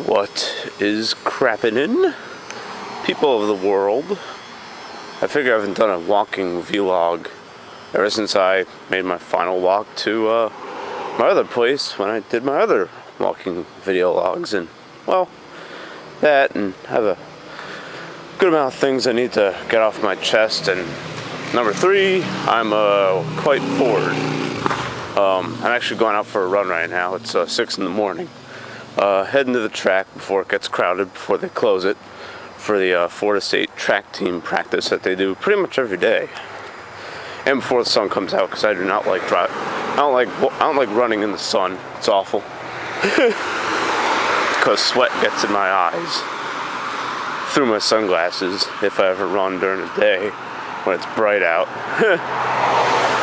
What is crappin' in? People of the world. I figure I haven't done a walking vlog ever since I made my final walk to my other place when I did my other walking video logs. And, well, that, and I have a good amount of things I need to get off my chest. And number 3, I'm quite bored. I'm actually going out for a run right now. It's 6 in the morning. Heading to the track before it gets crowded, before they close it, for the Florida State track team practice that they do pretty much every day, and before the sun comes out, because I do not like drive. I don't like running in the sun. It's awful because sweat gets in my eyes through my sunglasses if I ever run during the day when it's bright out.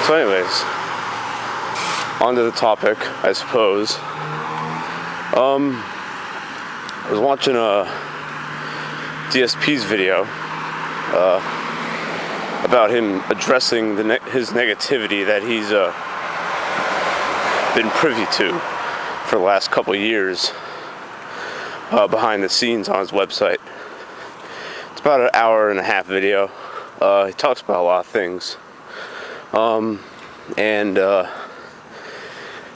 So, anyways, on to the topic, I suppose. I was watching a DSP's video about him addressing his negativity that he's been privy to for the last couple of years behind the scenes on his website. It's about an hour and a half video. He talks about a lot of things, and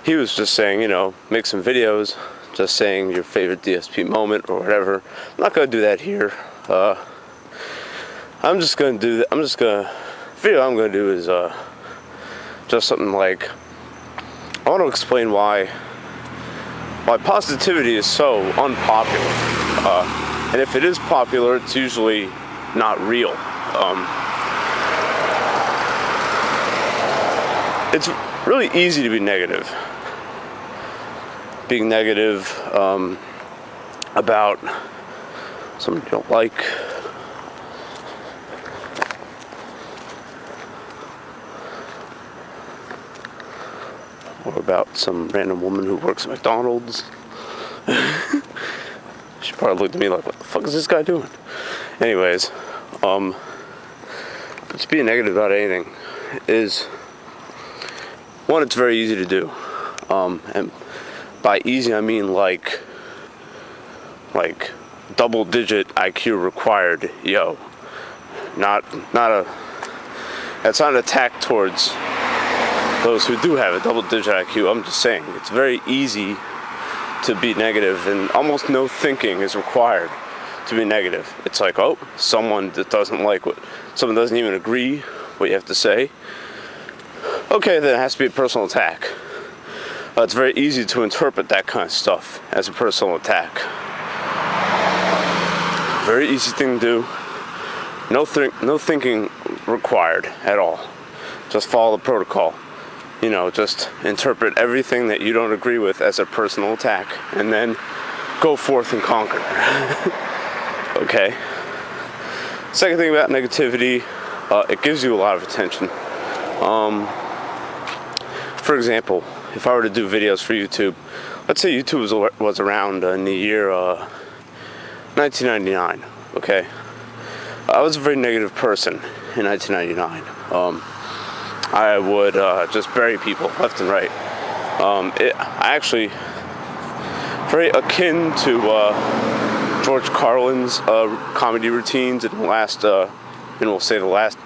he was just saying, make some videos, just saying your favorite DSP moment or whatever. I'm not going to do that here. I'm just going to do that. The video I'm going to do is just something like, I want to explain why positivity is so unpopular. And if it is popular, it's usually not real. It's really easy to be negative. Being negative about something you don't like, or about some random woman who works at McDonald's. She probably looked at me like, what the fuck is this guy doing? Anyways, just being negative about anything is, one, it's very easy to do, and by easy, I mean like double-digit IQ required, That's not an attack towards those who do have a double-digit IQ. I'm just saying, it's very easy to be negative, and almost no thinking is required to be negative. It's like, someone that someone doesn't even agree what you have to say. Okay, then it has to be a personal attack. It's very easy to interpret that kind of stuff as a personal attack. Very easy thing to do. No thinking required at all. Just follow the protocol. Just interpret everything that you don't agree with as a personal attack, and then go forth and conquer. Okay? Second thing about negativity, it gives you a lot of attention. For example, if I were to do videos for YouTube, let's say YouTube was around in the year 1999, okay? I was a very negative person in 1999. I would just bury people left and right. I actually, very akin to George Carlin's comedy routines in the last, we'll say the last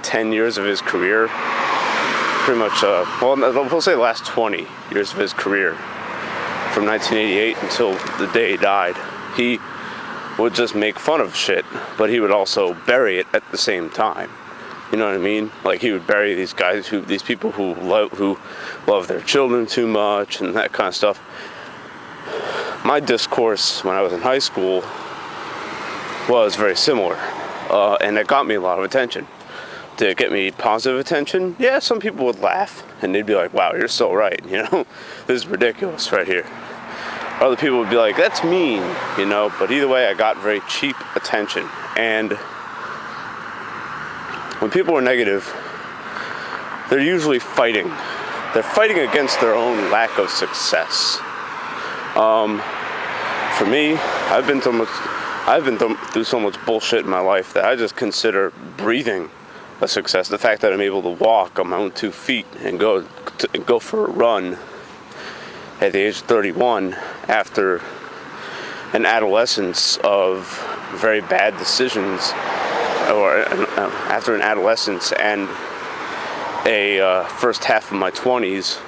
10 years of his career. Pretty much, we'll say the last 20 years of his career, from 1988 until the day he died. He would just make fun of shit, but he would also bury it at the same time. You know what I mean? Like, he would bury these guys, these people who love their children too much and that kind of stuff. My discourse when I was in high school was very similar, and it got me a lot of attention. Did it get me positive attention? Yeah, some people would laugh, and they'd be like, wow, you're so right, this is ridiculous right here. Other people would be like, that's mean, but either way, I got very cheap attention. And when people are negative, they're usually fighting. They're fighting against their own lack of success. For me, I've been through so much bullshit in my life that I just consider breathing a success. The fact that I'm able to walk on my own 2 feet and go for a run at the age of 31 after an adolescence of very bad decisions, or after an adolescence and a first half of my 20s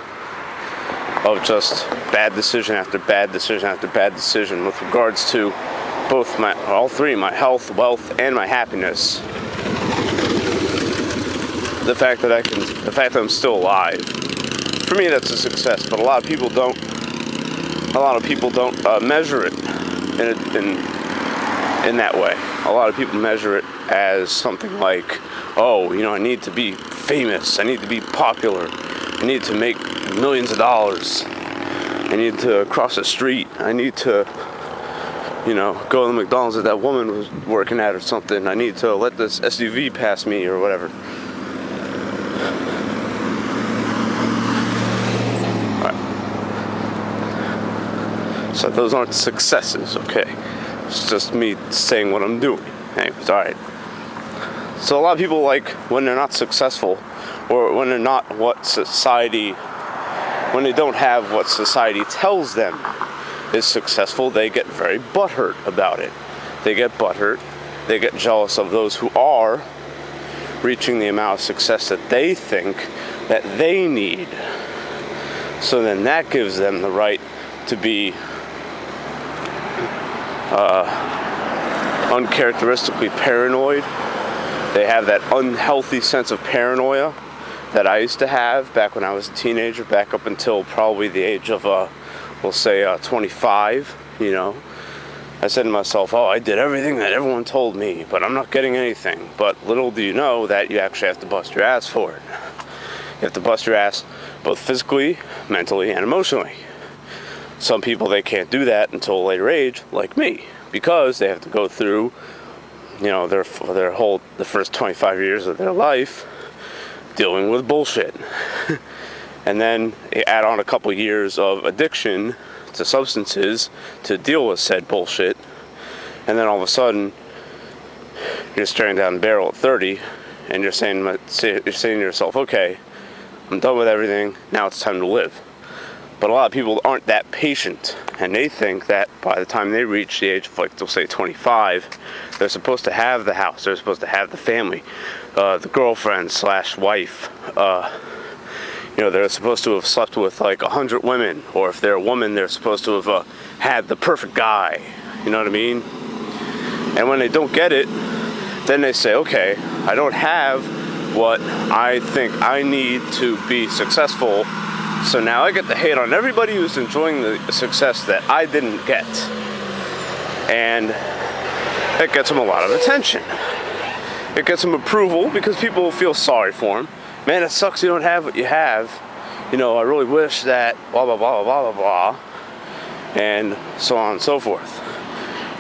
of just bad decision after bad decision after bad decision with regards to both all three, my health, wealth, and my happiness. The fact that I'm still alive, for me, that's a success. But a lot of people don't measure it in that way. A lot of people measure it as something like, oh, I need to be famous, I need to be popular, I need to make millions of dollars, I need to cross the street, I need to, go to the McDonald's that that woman was working at or something, I need to let this SUV pass me or whatever. So those aren't successes, okay? It's just me saying what I'm doing. Anyways, alright. So a lot of people, like, when they're not successful, or when they're not when they don't have what society tells them is successful, they get very butthurt about it. They get butthurt, they get jealous of those who are reaching the amount of success that they think that they need. So then that gives them the right to be uncharacteristically paranoid. They have that unhealthy sense of paranoia that I used to have back when I was a teenager, back up until probably the age of, we'll say, 25, I said to myself, oh, I did everything that everyone told me, but I'm not getting anything. But little do you know that you actually have to bust your ass for it. You have to bust your ass both physically, mentally, and emotionally. Some people, they can't do that until a later age, like me, because they have to go through, the first 25 years of their life dealing with bullshit. And then add on a couple years of addiction to substances to deal with said bullshit. And then all of a sudden, you're staring down the barrel at 30, and you're saying to yourself, okay, I'm done with everything, now it's time to live. But a lot of people aren't that patient, and they think that by the time they reach the age of, like, they'll say 25, they're supposed to have the house, they're supposed to have the family, the girlfriend / wife, they're supposed to have slept with like 100 women, or if they're a woman, they're supposed to have had the perfect guy, you know what I mean? And when they don't get it, then they say, okay, I don't have what I think I need to be successful, so now I get to hate on everybody who's enjoying the success that I didn't get. And it gets them a lot of attention. It gets them approval because people feel sorry for them. Man, it sucks you don't have what you have. I really wish that blah, blah, blah, blah, blah, blah. And so on and so forth.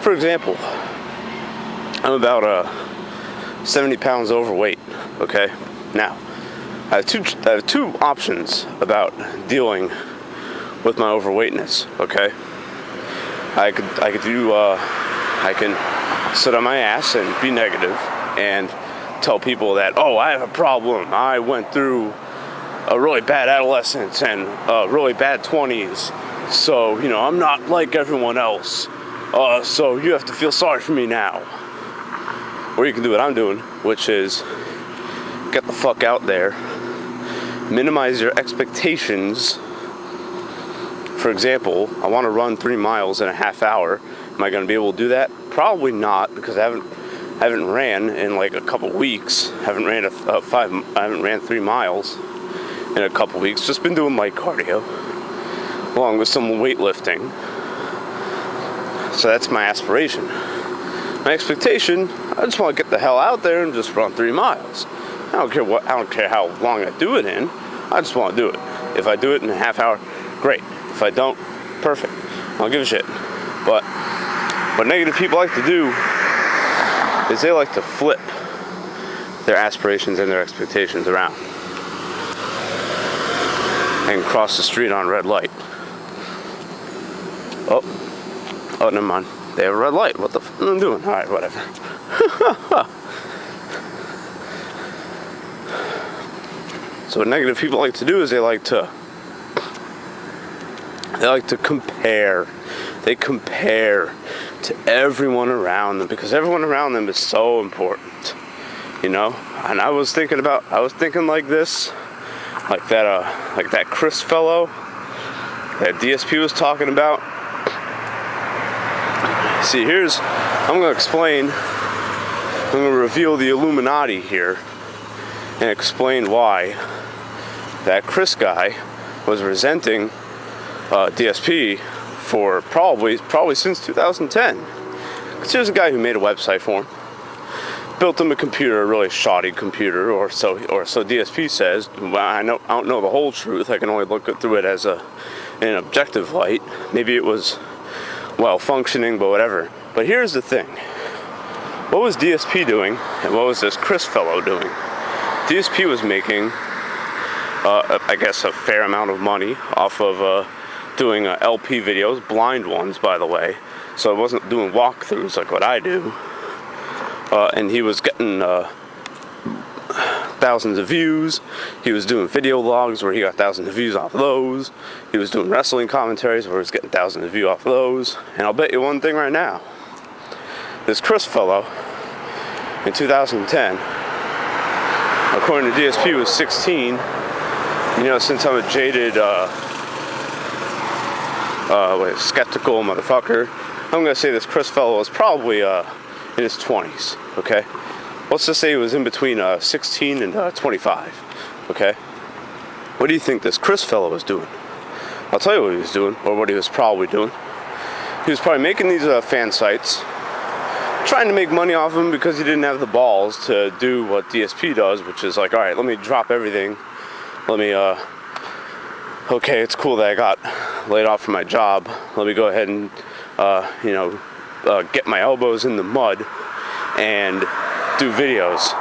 For example, I'm about 70 pounds overweight, okay? Now, I have two options about dealing with my overweightness, okay? I can sit on my ass and be negative and tell people that, oh, I have a problem. I went through a really bad adolescence and really bad 20s. So, I'm not like everyone else. So you have to feel sorry for me now. Or you can do what I'm doing, which is get the fuck out there. Minimize your expectations. For example, I want to run 3 miles in a half hour. Am I going to be able to do that? Probably not, because I haven't ran in like a couple weeks. I haven't ran 3 miles in a couple weeks. Just been doing light cardio, along with some weightlifting. So that's my aspiration. My expectation, I just want to get the hell out there and just run 3 miles. I don't care how long I do it in. I just want to do it. If I do it in a half hour, great. If I don't, perfect. I don't give a shit. But what negative people like to do is they like to flip their aspirations and their expectations around and cross the street on red light. Oh, never mind. They have a red light. What the f am I doing? Alright, whatever. So what negative people like to do is they like to compare. They compare to everyone around them because everyone around them is so important, you know. And I was thinking like this, like that Chris fellow that DSP was talking about. See, I'm going to reveal the Illuminati here and explain why that Chris guy was resenting DSP for probably since 2010. Because here's a guy who made a website for him, built him a computer, a really shoddy computer, or so DSP says. Well, I don't know the whole truth. I can only look through it as in an objective light. Maybe it was well functioning, but whatever. But here's the thing: what was DSP doing, and what was this Chris fellow doing? DSP was making, I guess, a fair amount of money off of doing LP videos, blind ones, by the way. So it wasn't doing walkthroughs like what I do. And he was getting thousands of views. He was doing video logs where he got thousands of views off of those. He was doing wrestling commentaries where he was getting thousands of views off of those. And I'll bet you one thing right now: this Chris fellow in 2010, according to DSP, was 16. You know, since I'm a jaded, skeptical motherfucker, I'm gonna say this Chris fellow was probably in his 20s. Okay, let's just say he was in between 16 and 25. Okay, what do you think this Chris fellow was doing? I'll tell you what he was doing, or what he was probably doing. He was probably making these fan sites, trying to make money off of them because he didn't have the balls to do what DSP does, which is like, all right, let me drop everything. Let me, okay, it's cool that I got laid off from my job. Let me go ahead and, get my elbows in the mud and do videos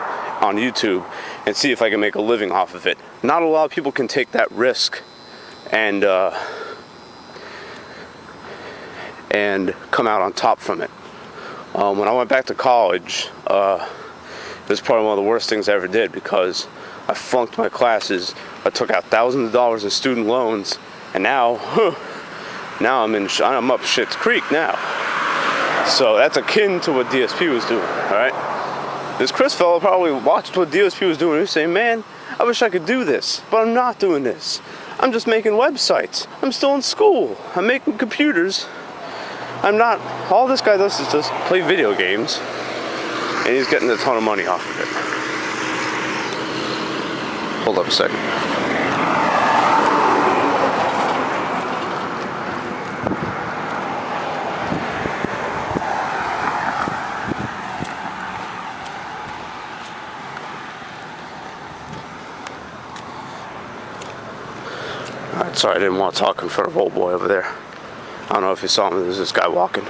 on YouTube and see if I can make a living off of it. Not a lot of people can take that risk and come out on top from it. When I went back to college, it was probably one of the worst things I ever did because I flunked my classes. I took out thousands of dollars in student loans, and now I'm up shit's creek now. So that's akin to what DSP was doing. All right, this Chris fellow probably watched what DSP was doing. He was saying, "Man, I wish I could do this, but I'm not doing this. I'm just making websites. I'm still in school. I'm making computers. I'm not." All this guy does is just play video games, and he's getting a ton of money off of it. Hold up a second. Alright, sorry, I didn't want to talk in front of old boy over there. I don't know if you saw him, there's this guy walking.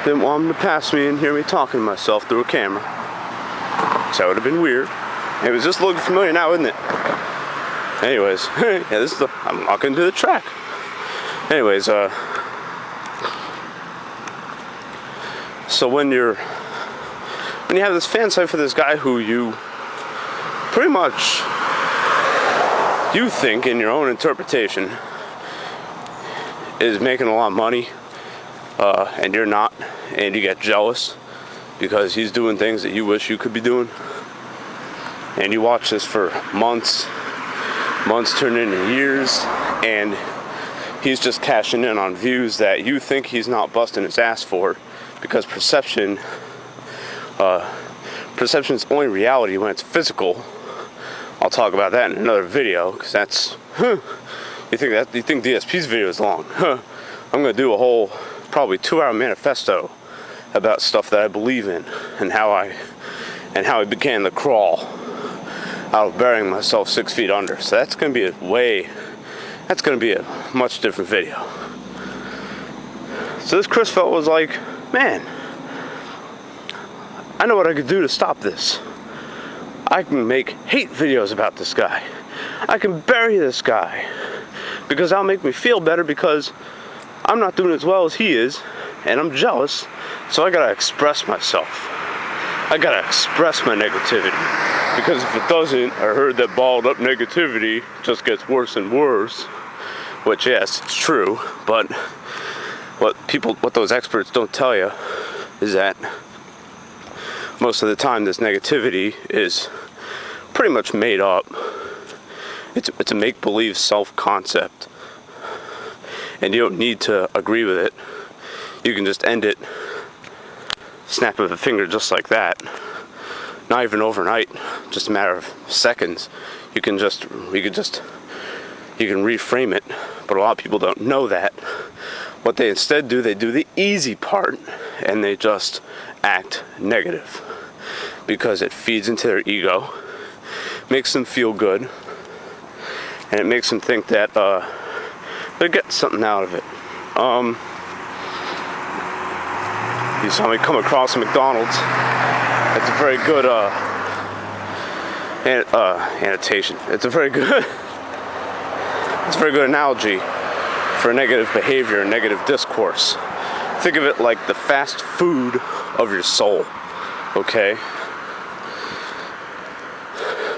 Didn't want him to pass me and hear me talking to myself through a camera. So that would have been weird. It was just looking familiar now, isn't it? Anyways, yeah, I'm walking to the track. Anyways, so when you have this fan site for this guy who you pretty much, you think in your own interpretation is making a lot of money, and you're not, and you get jealous because he's doing things that you wish you could be doing, and you watch this for months turn into years, and he's just cashing in on views that you think he's not busting his ass for, because perception's only reality when it's physical. I'll talk about that in another video, because that's, you think DSP's video is long. I'm gonna do a whole probably 2-hour manifesto about stuff that I believe in, and how I began to crawl out of burying myself 6 feet under. So that's gonna be a much different video. So this Chris fellow was like, man, I know what I could do to stop this. I can make hate videos about this guy. I can bury this guy, because that'll make me feel better, because I'm not doing as well as he is, and I'm jealous, so I gotta express myself. I gotta express my negativity, because if it doesn't, I heard that balled up negativity just gets worse and worse, which yes, it's true, but what those experts don't tell you is that most of the time this negativity is pretty much made up. It's a make-believe self-concept, and you don't need to agree with it. You can just end it, snap of a finger, just like that. Not even overnight, just a matter of seconds. You can reframe it, but a lot of people don't know that. What they instead do, they do the easy part, and they just act negative because it feeds into their ego, makes them feel good, and it makes them think that they're getting something out of it. You saw me come across McDonald's. It's a very good annotation. It's a very good analogy for negative behavior and negative discourse. Think of it like the fast food of your soul, okay?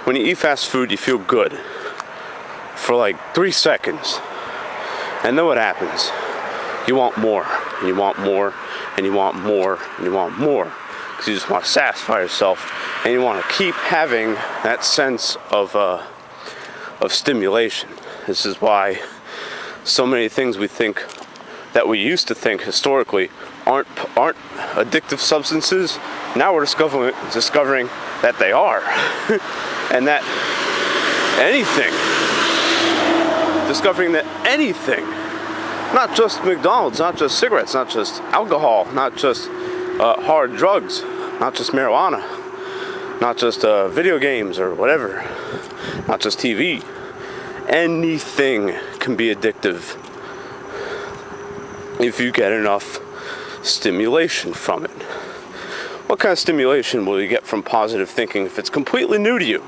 When you eat fast food, you feel good for like 3 seconds. And then what happens? You want more, and you want more, and you want more, and you want more. Because you just want to satisfy yourself, and you want to keep having that sense of stimulation. This is why so many things we think that we used to think historically aren't addictive substances. Now we're discovering that they are, and that anything, not just McDonald's, not just cigarettes, not just alcohol, not just hard drugs, not just marijuana, not just video games or whatever, not just TV. Anything can be addictive if you get enough stimulation from it. What kind of stimulation will you get from positive thinking if it's completely new to you?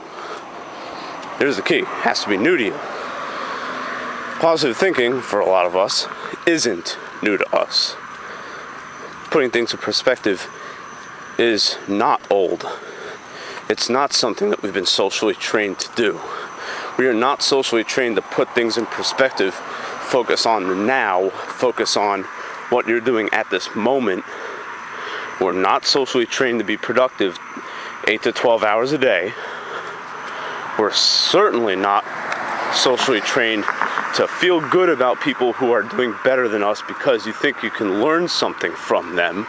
Here's the key. It has to be new to you. Positive thinking, for a lot of us, isn't new to us. Putting things in perspective is not old. It's not something that we've been socially trained to do. We are not socially trained to put things in perspective, focus on the now, focus on what you're doing at this moment. We're not socially trained to be productive 8 to 12 hours a day. We're certainly not socially trained to feel good about people who are doing better than us because you think you can learn something from them.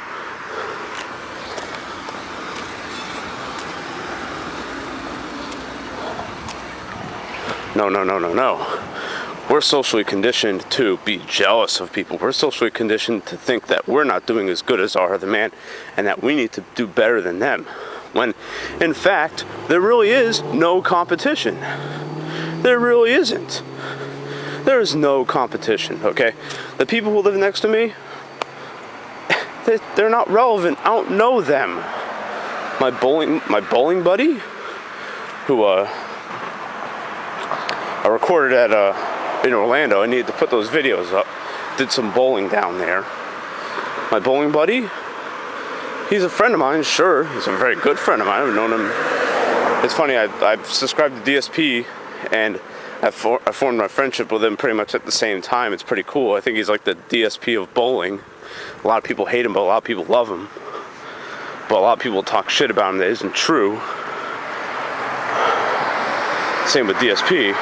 No. We're socially conditioned to be jealous of people. We're socially conditioned to think that we're not doing as good as our other man and that we need to do better than them. When, in fact, there really is no competition. There really isn't. There is no competition, okay? The people who live next to me, they're not relevant. I don't know them. My bowling buddy, who I recorded in Orlando. I needed to put those videos up. Did some bowling down there. My bowling buddy, he's a friend of mine, sure. He's a very good friend of mine. I've known him. It's funny, I've subscribed to DSP, and I formed my friendship with him pretty much at the same time. It's pretty cool. I think he's like the DSP of bowling. A lot of people hate him, but a lot of people love him. But a lot of people talk shit about him that isn't true. Same with DSP.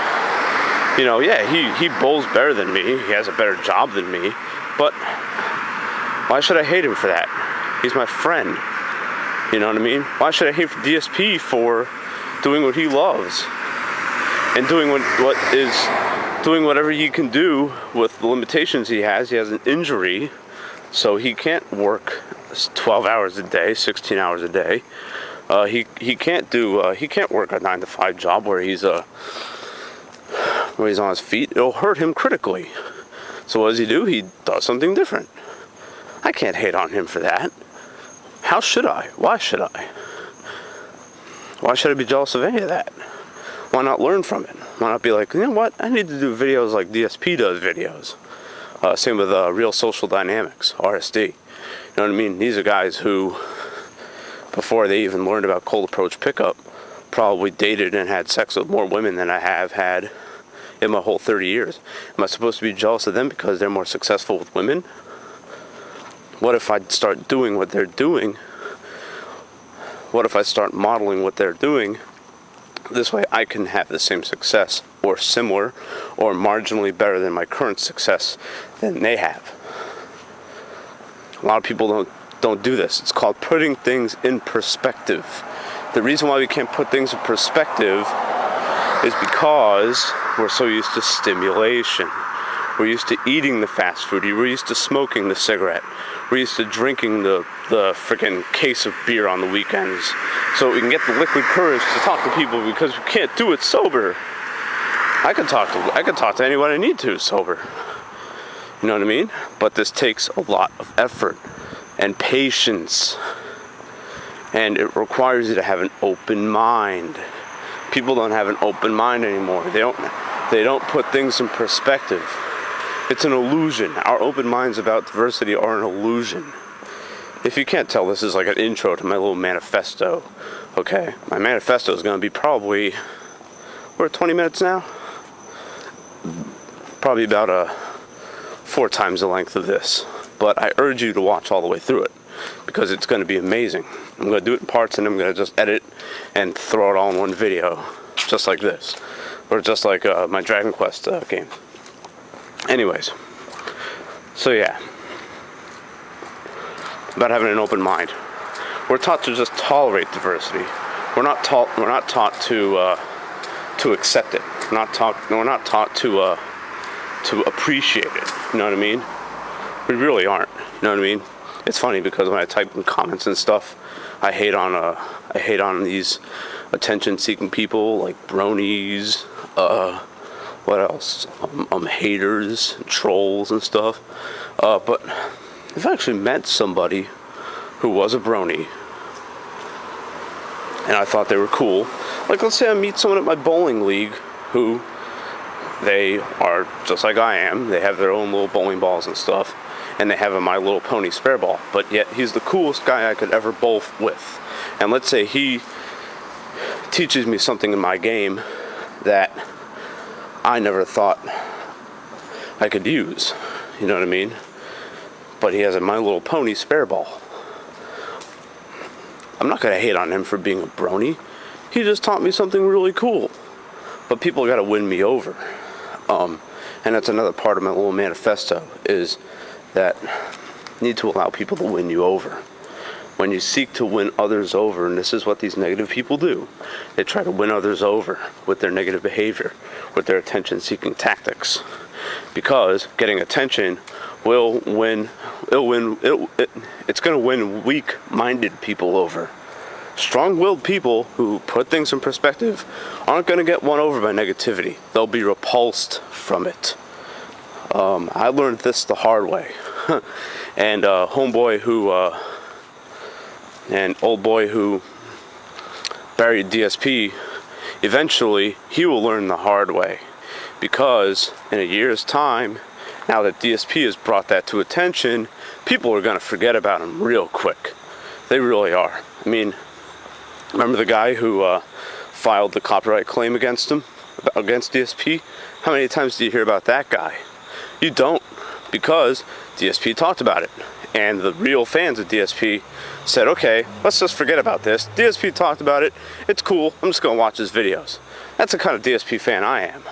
You know, yeah, he bowls better than me. He has a better job than me. But why should I hate him for that? He's my friend. You know what I mean? Why should I hate DSP for doing what he loves? And doing doing whatever he can do with the limitations he has. He has an injury, so he can't work 12 hours a day, 16 hours a day. He can't work a 9-to-5 job where he's on his feet. It'll hurt him critically. So what does he do? He does something different. I can't hate on him for that. How should I? Why should I? Why should I be jealous of any of that? Why not learn from it? Why not be like, you know what? I need to do videos like DSP does videos. Same with Real Social Dynamics, RSD. You know what I mean? These are guys who, before they even learned about cold approach pickup, probably dated and had sex with more women than I have had in my whole 30 years. Am I supposed to be jealous of them because they're more successful with women? What if I start doing what they're doing? What if I start modeling what they're doing? This way I can have the same success, or similar, or marginally better than my current success than they have. A lot of people don't do this. It's called putting things in perspective. The reason why we can't put things in perspective is because we're so used to stimulation. We're used to eating the fast food. We're used to smoking the cigarette. We're used to drinking the freaking case of beer on the weekends, so we can get the liquid courage to talk to people, because we can't do it sober. I can talk to anyone I need to sober. You know what I mean? But this takes a lot of effort and patience, and it requires you to have an open mind. People don't have an open mind anymore. They don't put things in perspective. It's an illusion. Our open minds about diversity are an illusion. If you can't tell, this is like an intro to my little manifesto. Okay, my manifesto is going to be probably, we're at 20 minutes now? Probably about 4 times the length of this. But I urge you to watch all the way through it, because it's going to be amazing. I'm going to do it in parts, and I'm going to just edit and throw it all in one video, just like this. Or just like my Dragon Quest game. Anyways, so yeah, about having an open mind. We're taught to just tolerate diversity. We're not taught to accept it. We're not taught to appreciate it. You know what I mean? We really aren't. You know what I mean? It's funny because when I type in comments and stuff, I hate on these attention-seeking people like bronies. What else? Haters, trolls, and stuff. But I've actually met somebody who was a brony, and I thought they were cool. Like, let's say I meet someone at my bowling league who, they are just like I am. They have their own little bowling balls and stuff, and they have a My Little Pony spare ball. But yet he's the coolest guy I could ever bowl with. And let's say he teaches me something in my game that I never thought I could use. You know what I mean? But he has a My Little Pony spare ball. I'm not gonna hate on him for being a brony. He just taught me something really cool. But people gotta win me over. And that's another part of my little manifesto, is that you need to allow people to win you over. When you seek to win others over, and this is what these negative people do, they try to win others over with their negative behavior, with their attention-seeking tactics. Because getting attention will win, it's going to win weak-minded people over. Strong-willed people who put things in perspective aren't going to get won over by negativity. They'll be repulsed from it. I learned this the hard way. And homeboy who... and old boy who buried DSP, eventually he will learn the hard way, because in a year's time, now that DSP has brought that to attention, people are going to forget about him real quick. They really are. I mean, remember the guy who filed the copyright claim against him, against DSP? How many times do you hear about that guy? You don't, because DSP talked about it. And the real fans of DSP said, okay, let's just forget about this. DSP talked about it. It's cool. I'm just going to watch his videos. That's the kind of DSP fan I am.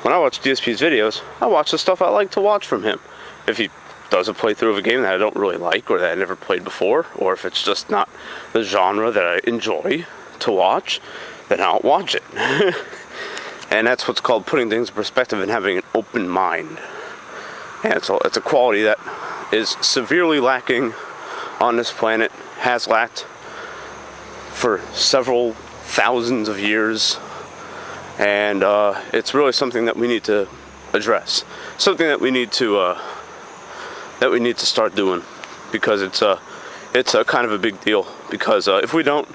When I watch DSP's videos, I watch the stuff I like to watch from him. If he does a playthrough of a game that I don't really like, or that I never played before, or if it's just not the genre that I enjoy to watch, then I'll watch it. And that's what's called putting things in perspective and having an open mind. And it's a quality that is severely lacking on this planet, has lacked for several thousands of years, and it's really something that we need to address, something that we need to start doing, because it's a kind of a big deal. Because if we don't,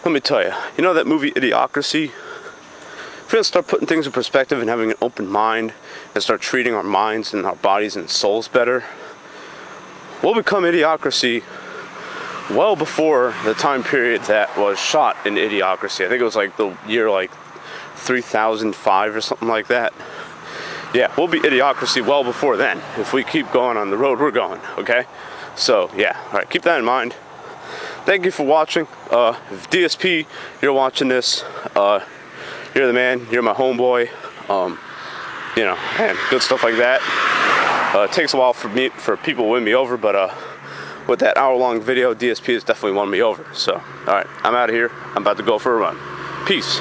let me tell you, you know that movie Idiocracy? If we don't start putting things in perspective and having an open mind and start treating our minds and our bodies and souls better, we'll become Idiocracy well before the time period that was shot in Idiocracy. I think it was like the year like 3005 or something like that. yeah, we'll be idiocracy well before then if we keep going on the road we're going, okay? So, yeah, all right, keep that in mind. Thank you for watching. If DSP, you're watching this, you're the man, you're my homeboy, you know, and good stuff like that. It takes a while for people to win me over, but with that hour-long video, DSP has definitely won me over. So, all right, I'm out of here. I'm about to go for a run. Peace.